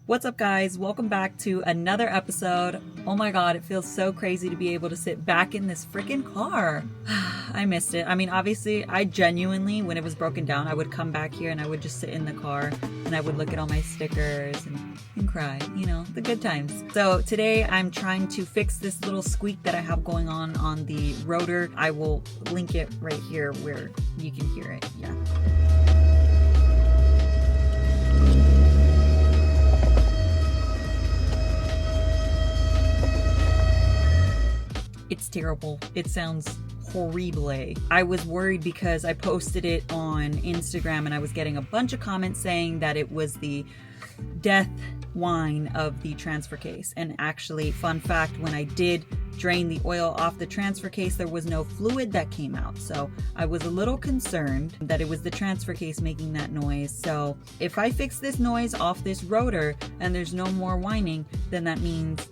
What's up, guys? Welcome back to another episode. Oh my god, it feels so crazy to be able to sit back in this freaking car. I missed it. I mean, obviously, I genuinely, when it was broken down, I would come back here and I would just sit in the car and I would look at all my stickers and cry, you know, the good times. So today I'm trying to fix this little squeak that I have going on the rotor. I will link it right here where you can hear it. Yeah. It's terrible. It sounds horrible. I was worried because I posted it on Instagram and I was getting a bunch of comments saying that it was the death whine of the transfer case. And actually, fun fact, when I did drain the oil off the transfer case, there was no fluid that came out. So I was a little concerned that it was the transfer case making that noise. So if I fix this noise off this rotor and there's no more whining, then that means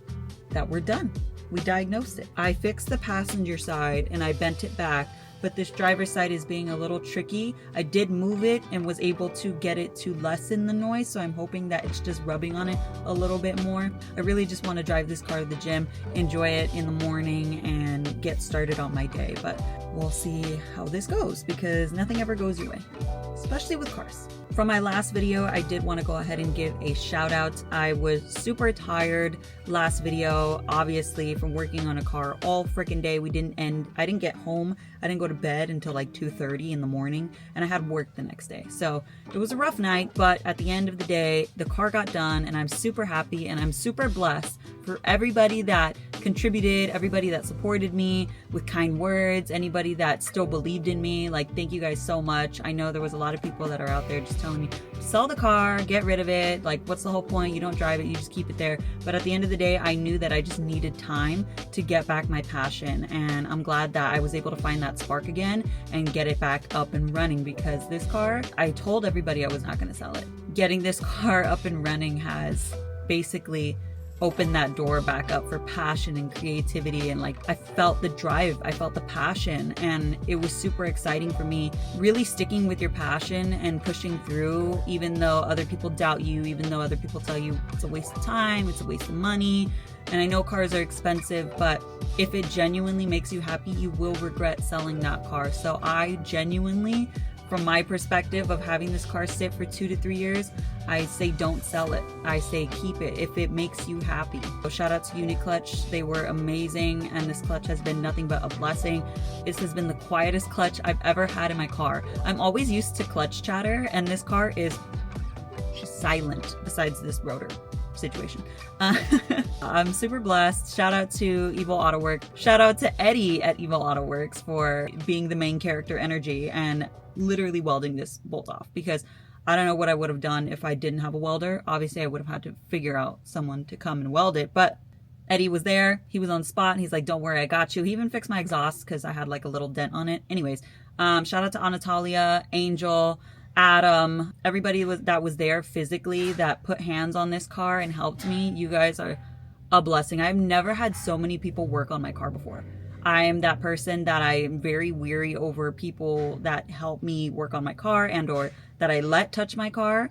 that we're done. We diagnosed it. I fixed the passenger side and I bent it back, but this driver's side is being a little tricky. I did move it and was able to get it to lessen the noise, so I'm hoping that it's just rubbing on it a little bit more. I really just want to drive this car to the gym, enjoy it in the morning, and get started on my day, but we'll see how this goes because nothing ever goes your way, especially with cars. From my last video, I did want to go ahead and give a shout out. I was super tired last video, obviously, from working on a car all freaking day. I didn't get home. I didn't go to bed until like 2:30 in the morning, and I had work the next day. So it was a rough night, but at the end of the day, the car got done and I'm super happy and I'm super blessed for everybody that contributed, everybody that supported me with kind words, anybody that still believed in me. Like, thank you guys so much. I know there was a lot of people that are out there just telling me, sell the car, get rid of it. Like, what's the whole point? You don't drive it, you just keep it there. But at the end of the day, I knew that I just needed time to get back my passion. And I'm glad that I was able to find that spark again and get it back up and running, because this car, I told everybody I was not gonna sell it. Getting this car up and running has basically open that door back up for passion and creativity, and like I felt the drive, I felt the passion, and it was super exciting for me. Really sticking with your passion and pushing through, even though other people doubt you, even though other people tell you it's a waste of time, it's a waste of money. And I know cars are expensive, but if it genuinely makes you happy, you will regret selling that car. So I genuinely, from my perspective of having this car sit for 2 to 3 years, I say don't sell it. I say keep it if it makes you happy. So shout out to Clutch. They were amazing, and this clutch has been nothing but a blessing. This has been the quietest clutch I've ever had in my car. I'm always used to clutch chatter, and this car is just silent besides this rotor situation. I'm super blessed. Shout out to Evil Auto Works. Shout out to Eddie at Evil Auto Works for being the main character energy and literally welding this bolt off, because I don't know what I would have done if I didn't have a welder. Obviously, I would have had to figure out someone to come and weld it, but Eddie was there. He was on the spot, and he's like, don't worry, I got you. He even fixed my exhaust because I had like a little dent on it. Anyways, shout out to Anatolia, Angel, Adam, everybody that was there physically that put hands on this car and helped me. You guys are a blessing. I've never had so many people work on my car before. I am that person that I am very weary over people that help me work on my car and or that I let touch my car.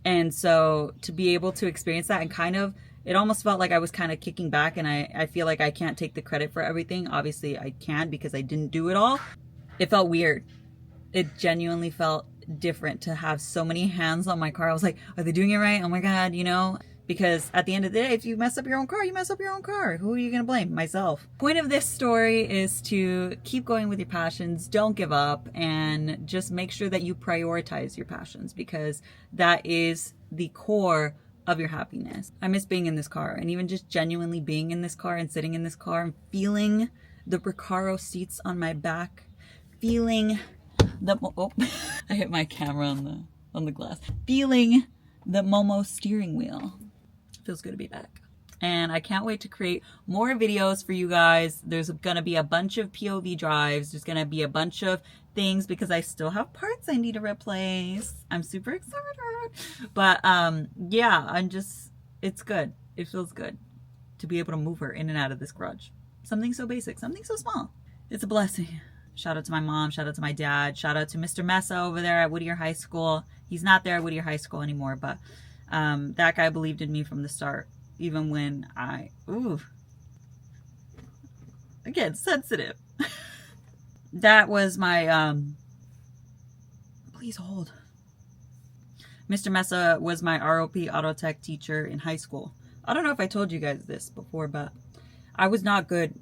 And so to be able to experience that and kind of, it almost felt like I was kind of kicking back, and I feel like I can't take the credit for everything. Obviously I can, because I didn't do it all. It felt weird. It genuinely felt different to have so many hands on my car. I was like, are they doing it right? Oh my God, you know? Because at the end of the day, if you mess up your own car, you mess up your own car. Who are you going to blame? Myself. Point of this story is to keep going with your passions. Don't give up, and just make sure that you prioritize your passions, because that is the core of your happiness. I miss being in this car, and even just genuinely being in this car and sitting in this car and feeling the Recaro seats on my back, feeling the, oh, I hit my camera on the glass. Feeling the Momo steering wheel. Feels good to be back. And I can't wait to create more videos for you guys. There's gonna be a bunch of POV drives. There's gonna be a bunch of things because I still have parts I need to replace. I'm super excited. But yeah, it's good. It feels good to be able to move her in and out of this garage. Something so basic, something so small. It's a blessing. Shout out to my mom, shout out to my dad, shout out to Mr. Mesa over there at Whittier High School. He's not there at Whittier High School anymore, but That guy believed in me from the start, even when again, sensitive. That was my, please hold. Mr. Mesa was my ROP Auto Tech teacher in high school. I don't know if I told you guys this before, but I was not good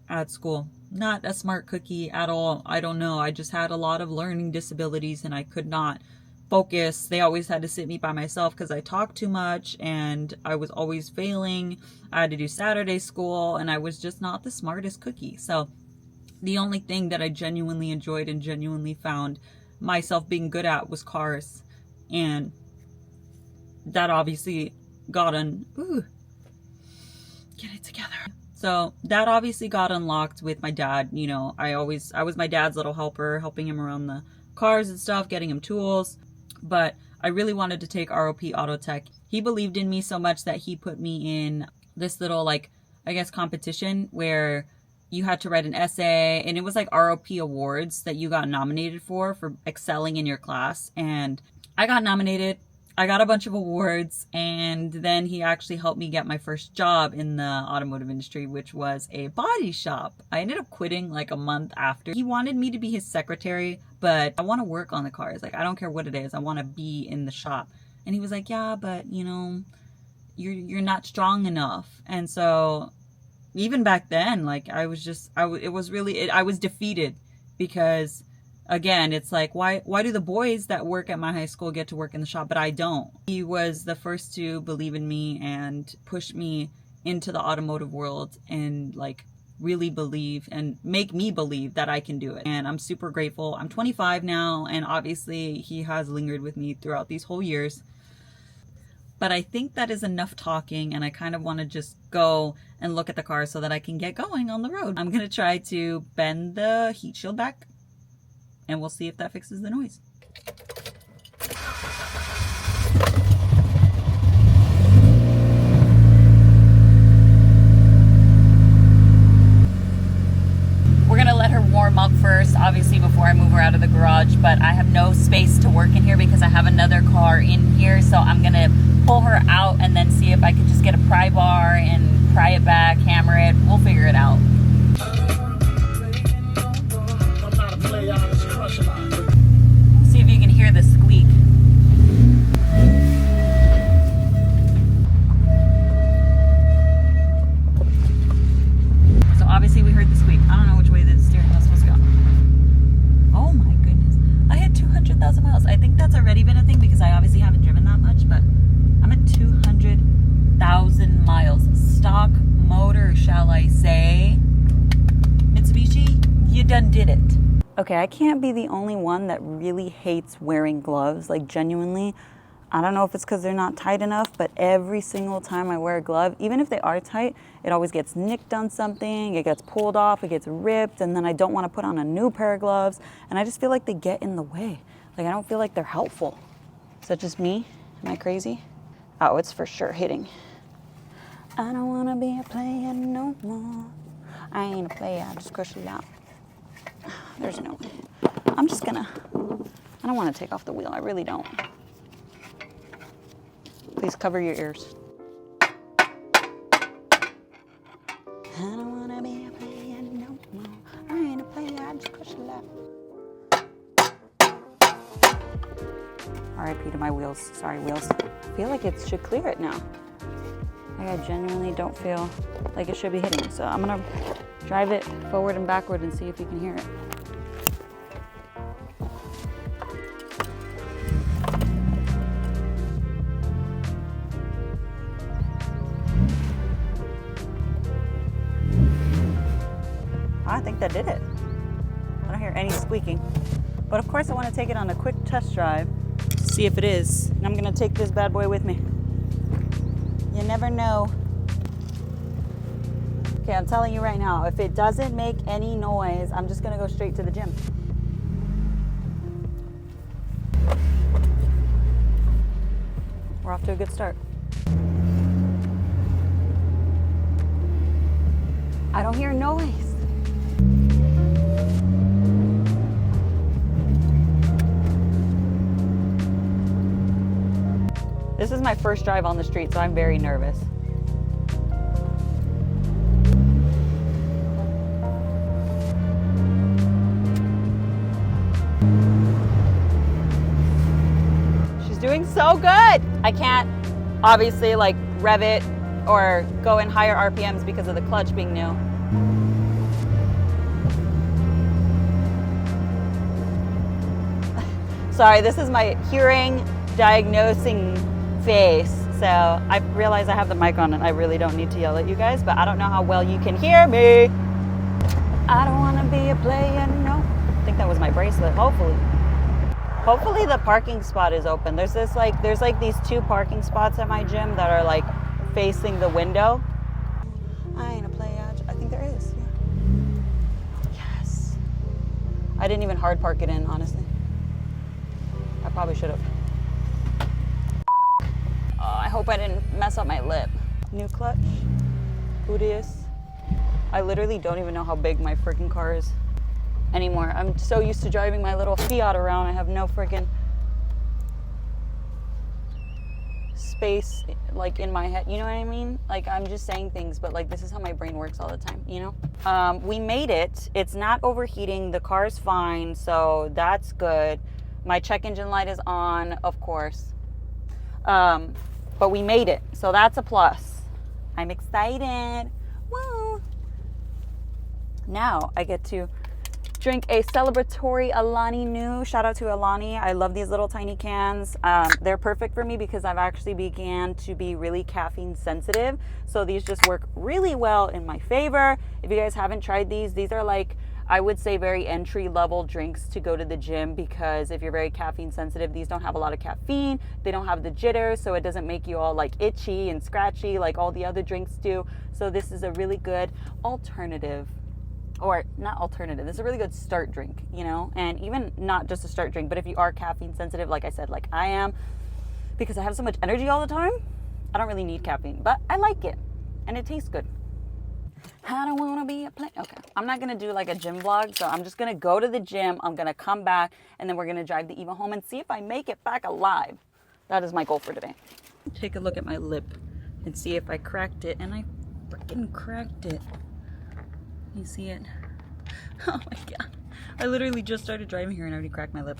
at school. Not a smart cookie at all. I don't know. I just had a lot of learning disabilities and I could not focus. They always had to sit me by myself because I talked too much and I was always failing. I had to do Saturday school and I was just not the smartest cookie. So the only thing that I genuinely enjoyed and genuinely found myself being good at was cars. And that obviously got get it together. So that obviously got unlocked with my dad. You know, I was my dad's little helper, helping him around the cars and stuff, getting him tools. But I really wanted to take ROP Auto Tech. He believed in me so much that he put me in this little, like, I guess competition where you had to write an essay, and it was like ROP awards that you got nominated for excelling in your class. And I got nominated. I got a bunch of awards, and then he actually helped me get my first job in the automotive industry, which was a body shop. I ended up quitting like a month after. He wanted me to be his secretary, but I want to work on the cars. Like, I don't care what it is. I want to be in the shop. And he was like, yeah, but you know, you're not strong enough. And so even back then, like, I was defeated because, again, it's like, why do the boys that work at my high school get to work in the shop, but I don't? He was the first to believe in me and push me into the automotive world and, like, really believe and make me believe that I can do it. And I'm super grateful. I'm 25 now, and obviously he has lingered with me throughout these whole years. But I think that is enough talking, and I kind of want to just go and look at the car so that I can get going on the road. I'm going to try to bend the heat shield back, and we'll see if that fixes the noise. We're gonna let her warm up first, obviously, before I move her out of the garage, but I have no space to work in here because I have another car in here, so I'm gonna pull her out and then see if I could just get a pry bar and pry it back, hammer it. We'll figure it out. See if you can hear the squeak. So obviously we heard the squeak. I don't know which way the steering wheel's supposed to go. Oh my goodness. I had 200,000 miles. I think that's already been a thing because I obviously haven't driven that much, but I'm at 200,000 miles. Stock motor, shall I say. Mitsubishi, you done did it. Okay, I can't be the only one that really hates wearing gloves, like genuinely. I don't know if it's because they're not tight enough, but every single time I wear a glove, even if they are tight, it always gets nicked on something, it gets pulled off, it gets ripped, and then I don't want to put on a new pair of gloves, and I just feel like they get in the way. Like, I don't feel like they're helpful. Is that just me? Am I crazy? Oh, it's for sure hitting. I don't want to be a player no more. I ain't a player, I just crush it out. There's no way. I'm just gonna, I don't want to take off the wheel. I really don't. Please cover your ears. I don't want to be a player no more. I ain't a player, I just crush it out. R.I.P. to my wheels. Sorry, wheels. I feel like it should clear it now. Like, I genuinely don't feel like it should be hitting. So I'm gonna drive it forward and backward and see if you can hear it. I think that did it. I don't hear any squeaking. But of course I want to take it on a quick test drive to see if it is. And I'm gonna take this bad boy with me. You never know. Okay, I'm telling you right now, if it doesn't make any noise, I'm just gonna go straight to the gym. We're off to a good start. I don't hear noise. This is my first drive on the street, so I'm very nervous. She's doing so good. I can't obviously like rev it or go in higher RPMs because of the clutch being new. Sorry, this is my hearing diagnosing face. So I realize I have the mic on and I really don't need to yell at you guys, but I don't know how well you can hear me. I don't want to be a player, no. I think that was my bracelet, hopefully. Hopefully the parking spot is open. There's like these 2 parking spots at my gym that are like facing the window. I ain't a player. I think there is, yeah. Yes. I didn't even hard park it in, honestly. I probably should have. Oh, I hope I didn't mess up my lip. New clutch. Udius. I literally don't even know how big my freaking car is anymore. I'm so used to driving my little Fiat around. I have no freaking space like in my head. You know what I mean? Like I'm just saying things, but like this is how my brain works all the time, you know? We made it. It's not overheating. The car's fine, so that's good. My check engine light is on, of course. But we made it, so that's a plus. I'm excited. Woo! Now I get to drink a celebratory Alani Nu. Shout out to Alani. I love these little tiny cans. They're perfect for me because I've actually began to be really caffeine sensitive. So these just work really well in my favor. If you guys haven't tried these are like, I would say very entry level drinks to go to the gym, because if you're very caffeine sensitive, these don't have a lot of caffeine. They don't have the jitters, so it doesn't make you all like itchy and scratchy like all the other drinks do. So this is a really good alternative. Or not alternative, this is a really good start drink, you know? And even not just a start drink, but if you are caffeine sensitive, like I said, like I am, because I have so much energy all the time, I don't really need caffeine, but I like it and it tastes good. I don't want to be a play. Okay, I'm not going to do like a gym vlog, so I'm just going to go to the gym. I'm going to come back and then we're going to drive the Evo home and see if I make it back alive. That is my goal for today. Take a look at my lip and see if I cracked it, and I freaking cracked it. You see it? Oh my god. I literally just started driving here and already cracked my lip.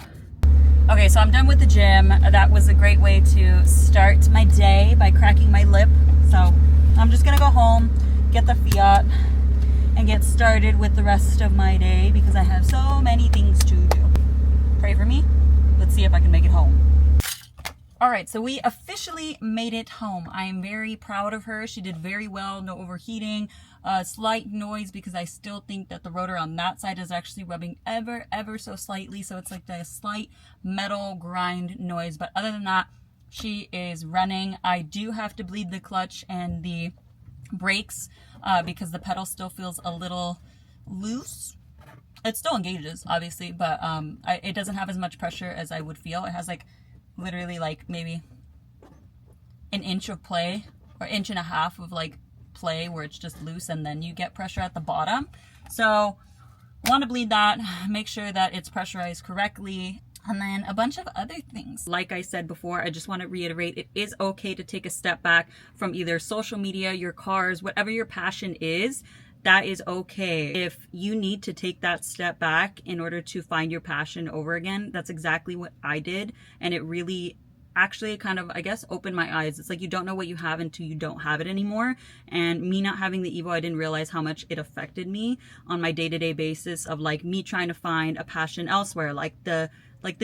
Okay, so I'm done with the gym. That was a great way to start my day by cracking my lip. So I'm just gonna go home, get the Fiat, and get started with the rest of my day because I have so many things to do. Pray for me. Let's see if I can make it home. All right, so we officially made it home. I am very proud of her. She did very well, no overheating, slight noise because I still think that the rotor on that side is actually rubbing ever so slightly. So it's like a slight metal grind noise. But other than that, she is running. I do have to bleed the clutch and the brakes because the pedal still feels a little loose. It still engages, obviously, but it doesn't have as much pressure as I would feel. It has like literally like maybe an inch of play or inch and a half of like play where it's just loose, and then you get pressure at the bottom. So I want to bleed that, make sure that it's pressurized correctly, and then a bunch of other things. Like I said before, I just want to reiterate, it is okay to take a step back from either social media, your cars, whatever your passion is. That is okay. If you need to take that step back in order to find your passion over again, that's exactly what I did. And it really actually kind of, I guess, opened my eyes. It's like you don't know what you have until you don't have it anymore. And me not having the Evo, I didn't realize how much it affected me on my day-to-day basis of like me trying to find a passion elsewhere, like the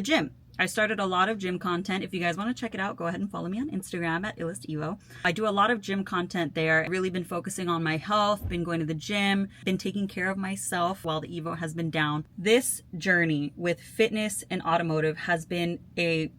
gym. I started a lot of gym content. If you guys want to check it out, go ahead and follow me on Instagram at IllestEvo. I do a lot of gym content there. I've really been focusing on my health, been going to the gym, been taking care of myself while the Evo has been down. This journey with fitness and automotive has been a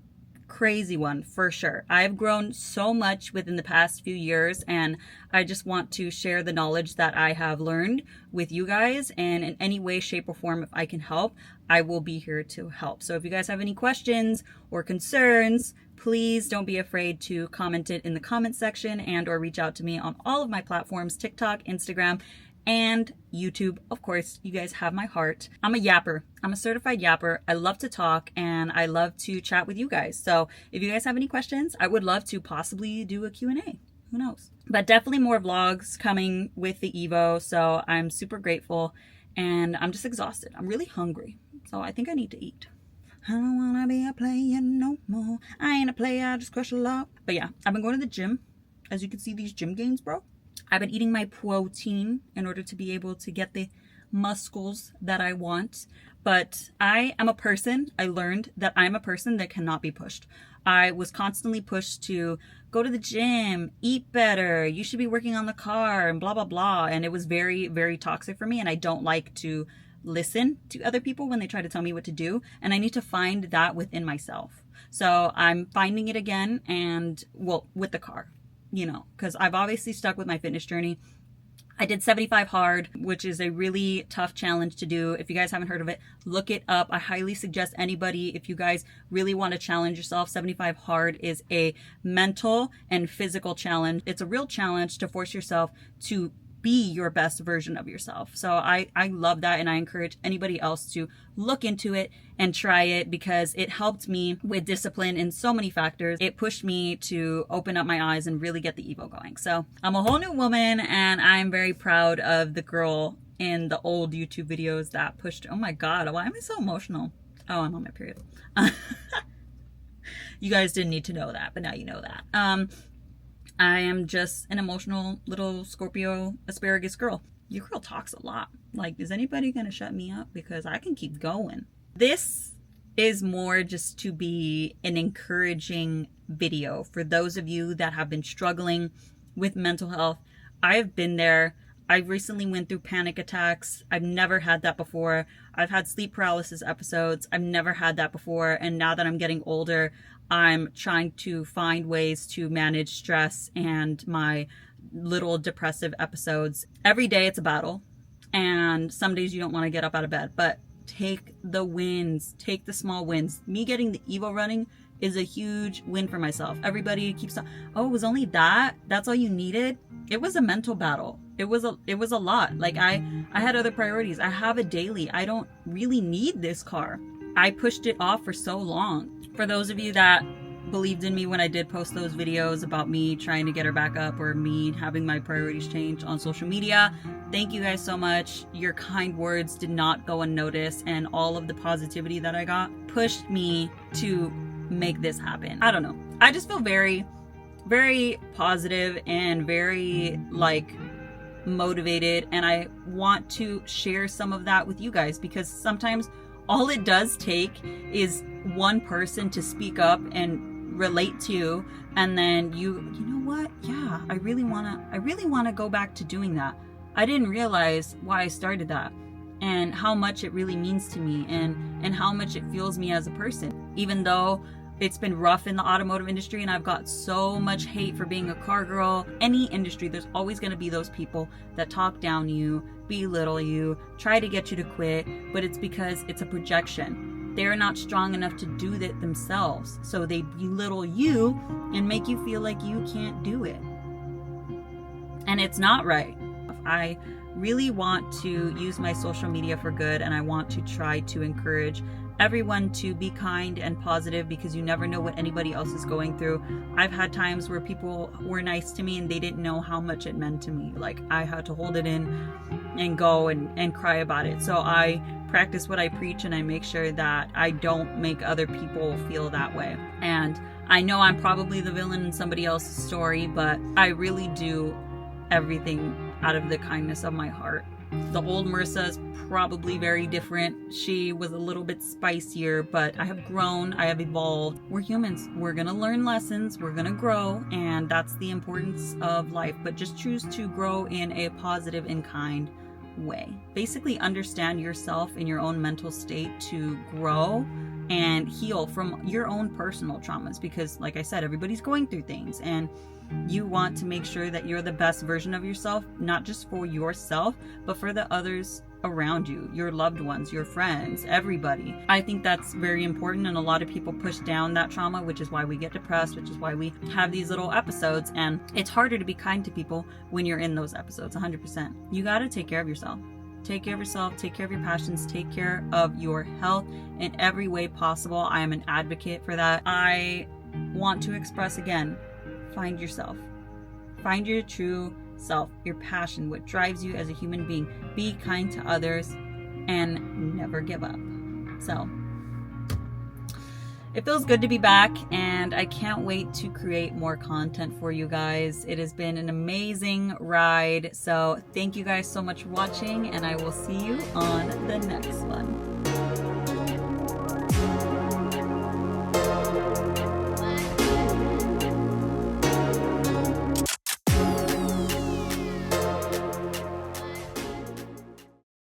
crazy one for sure. I've grown so much within the past few years, and I just want to share the knowledge that I have learned with you guys, and in any way, shape, or form, if I can help, I will be here to help. So if you guys have any questions or concerns, please don't be afraid to comment it in the comment section and or reach out to me on all of my platforms, TikTok, Instagram, and YouTube. Of course, you guys have my heart. I'm a yapper. I'm a certified yapper. I love to talk and I love to chat with you guys. So if you guys have any questions, I would love to possibly do a Q&A. Who knows? But definitely more vlogs coming with the Evo. So I'm super grateful and I'm just exhausted. I'm really hungry. So I think I need to eat. I don't want to be a player no more. I ain't a player, I just crush a lot. But yeah, I've been going to the gym. As you can see, these gym gains, bro. I've been eating my protein in order to be able to get the muscles that I want. But I am a person, I learned that I'm a person that cannot be pushed. I was constantly pushed to go to the gym, eat better, you should be working on the car, and blah, blah, blah. And it was very, very toxic for me. And I don't like to listen to other people when they try to tell me what to do. And I need to find that within myself. So I'm finding it again, and well, with the car, you know, because I've obviously stuck with my fitness journey. I did 75 hard, which is a really tough challenge to do. If you guys haven't heard of it, look it up. I highly suggest anybody, if you guys really want to challenge yourself, 75 hard is a mental and physical challenge. It's a real challenge to force yourself to be your best version of yourself. So I love that, and I encourage anybody else to look into it and try it, because it helped me with discipline in so many factors. It pushed me to open up my eyes and really get the Evo going. So I'm a whole new woman, and I'm very proud of the girl in the old YouTube videos that pushed. Oh my God, why am I so emotional? Oh, I'm on my period. You guys didn't need to know that, but now you know that. I am just an emotional little Scorpio asparagus girl. Your girl talks a lot. Like, is anybody going to shut me up? Because I can keep going. This is more just to be an encouraging video for those of you that have been struggling with mental health. I have been there. I recently went through panic attacks. I've never had that before. I've had sleep paralysis episodes. I've never had that before. And now that I'm getting older, I'm trying to find ways to manage stress and my little depressive episodes. Every day it's a battle, and some days you don't want to get up out of bed, but take the wins, take the small wins. Me getting the Evo running is a huge win for myself. Everybody keeps on, oh, it was only that? That's all you needed? It was a mental battle. It was a lot. Like I had other priorities. I have a daily. I don't really need this car. I pushed it off for so long. For those of you that believed in me when I did post those videos about me trying to get her back up, or me having my priorities change on social media, thank you guys so much. Your kind words did not go unnoticed, and all of the positivity that I got pushed me to make this happen. I don't know. I just feel very, very positive and very like motivated, and I want to share some of that with you guys, because sometimes all it does take is one person to speak up and relate to, and then you know what? Yeah, I really wanna go back to doing that. I didn't realize why I started that, and how much it really means to me, and how much it fuels me as a person. Even though it's been rough in the automotive industry, and I've got so much hate for being a car girl. Any industry, there's always going to be those people that talk down you, belittle you, try to get you to quit, but it's because it's a projection. They're not strong enough to do that themselves, so they belittle you and make you feel like you can't do it. And it's not right. I really want to use my social media for good, and I want to try to encourage everyone to be kind and positive, because you never know what anybody else is going through. I've had times where people were nice to me and they didn't know how much it meant to me. Like, I had to hold it in and go and cry about it. So I practice what I preach, and I make sure that I don't make other people feel that way. And I know I'm probably the villain in somebody else's story, but I really do everything out of the kindness of my heart. The old Marissa is probably very different. She was a little bit spicier, but I have grown, I have evolved. We're humans. We're gonna learn lessons, we're gonna grow, and that's the importance of life. But just choose to grow in a positive and kind way. Basically understand yourself in your own mental state to grow and heal from your own personal traumas, because like I said, everybody's going through things, and you want to make sure that you're the best version of yourself, not just for yourself, but for the others around you, your loved ones, your friends, everybody. I think that's very important, and a lot of people push down that trauma, which is why we get depressed, which is why we have these little episodes, and it's harder to be kind to people when you're in those episodes. 100%. You got to take care of yourself. Take care of yourself, take care of your passions, take care of your health in every way possible. I am an advocate for that. I want to express again, find yourself. Find your true self, your passion, what drives you as a human being. Be kind to others and never give up. So, it feels good to be back, and I can't wait to create more content for you guys. It has been an amazing ride. So thank you guys so much for watching, and I will see you on the next one.